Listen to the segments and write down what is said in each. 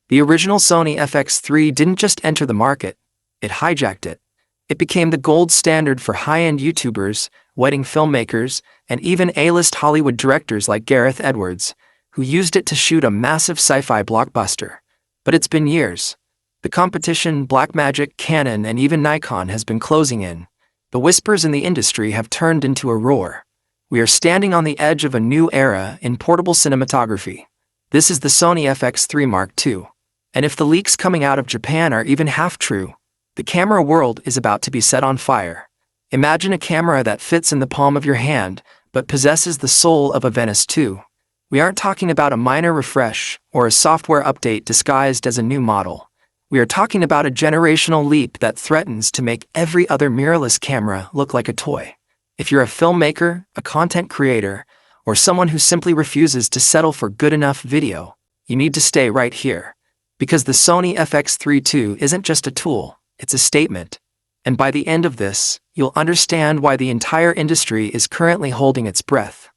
The original Sony FX3 didn't just enter the market, it hijacked it. It became the gold standard for high-end YouTubers, wedding filmmakers, and even A-list Hollywood directors like Gareth Edwards, who used it to shoot a massive sci-fi blockbuster. But it's been years. The competition, Blackmagic, Canon, and even Nikon has been closing in. The whispers in the industry have turned into a roar. We are standing on the edge of a new era in portable cinematography. This is the Sony FX3 Mark II. And if the leaks coming out of Japan are even half true, the camera world is about to be set on fire. Imagine a camera that fits in the palm of your hand, but possesses the soul of a Venice II. We aren't talking about a minor refresh or a software update disguised as a new model. We are talking about a generational leap that threatens to make every other mirrorless camera look like a toy. If you're a filmmaker, a content creator, or someone who simply refuses to settle for good enough video, you need to stay right here. Because the Sony FX3 II isn't just a tool, it's a statement. And by the end of this, you'll understand why the entire industry is currently holding its breath.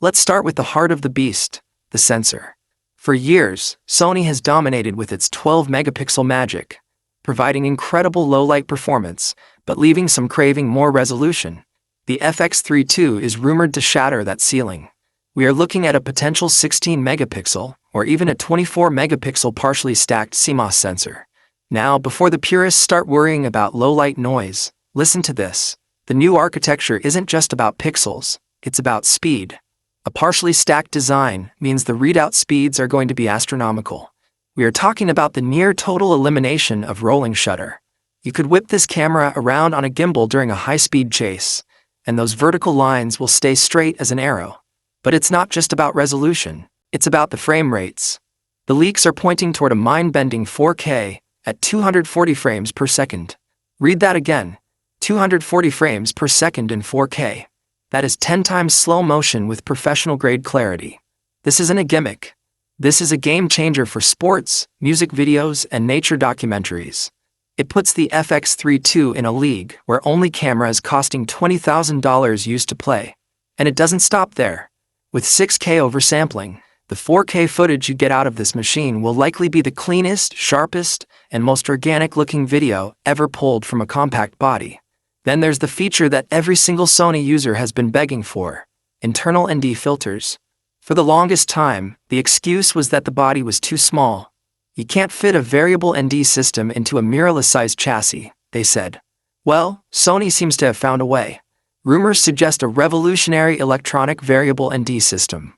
Let's start with the heart of the beast, the sensor. For years, Sony has dominated with its 12-megapixel magic, providing incredible low-light performance, but leaving some craving more resolution. The FX3 II is rumored to shatter that ceiling. We are looking at a potential 16-megapixel, or even a 24-megapixel partially stacked CMOS sensor. Now, before the purists start worrying about low-light noise, listen to this. The new architecture isn't just about pixels, it's about speed. A partially stacked design means the readout speeds are going to be astronomical. We are talking about the near-total elimination of rolling shutter. You could whip this camera around on a gimbal during a high-speed chase, and those vertical lines will stay straight as an arrow. But it's not just about resolution, it's about the frame rates. The leaks are pointing toward a mind-bending 4K at 240 frames per second. Read that again, 240 frames per second in 4K. That is 10 times slow motion with professional-grade clarity. This isn't a gimmick. This is a game-changer for sports, music videos, and nature documentaries. It puts the FX3 II in a league where only cameras costing $20,000 used to play. And it doesn't stop there. With 6K oversampling, the 4K footage you get out of this machine will likely be the cleanest, sharpest, and most organic-looking video ever pulled from a compact body. Then there's the feature that every single Sony user has been begging for: internal ND filters. For the longest time, the excuse was that the body was too small. You can't fit a variable ND system into a mirrorless-sized chassis, they said. Well, Sony seems to have found a way. Rumors suggest a revolutionary electronic variable ND system,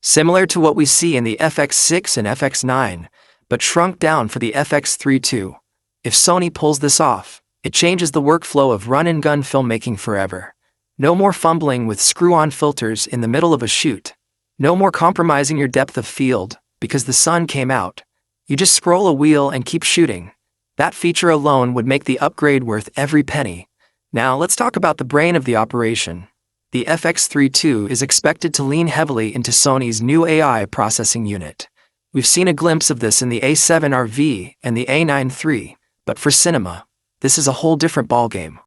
similar to what we see in the FX6 and FX9, but shrunk down for the FX3 II. If Sony pulls this off, it changes the workflow of run-and-gun filmmaking forever. No more fumbling with screw-on filters in the middle of a shoot. No more compromising your depth of field because the sun came out. You just scroll a wheel and keep shooting. That feature alone would make the upgrade worth every penny. Now let's talk about the brain of the operation. The FX3 II is expected to lean heavily into Sony's new AI processing unit. We've seen a glimpse of this in the A7R and the A9 III, but for cinema, this is a whole different ballgame.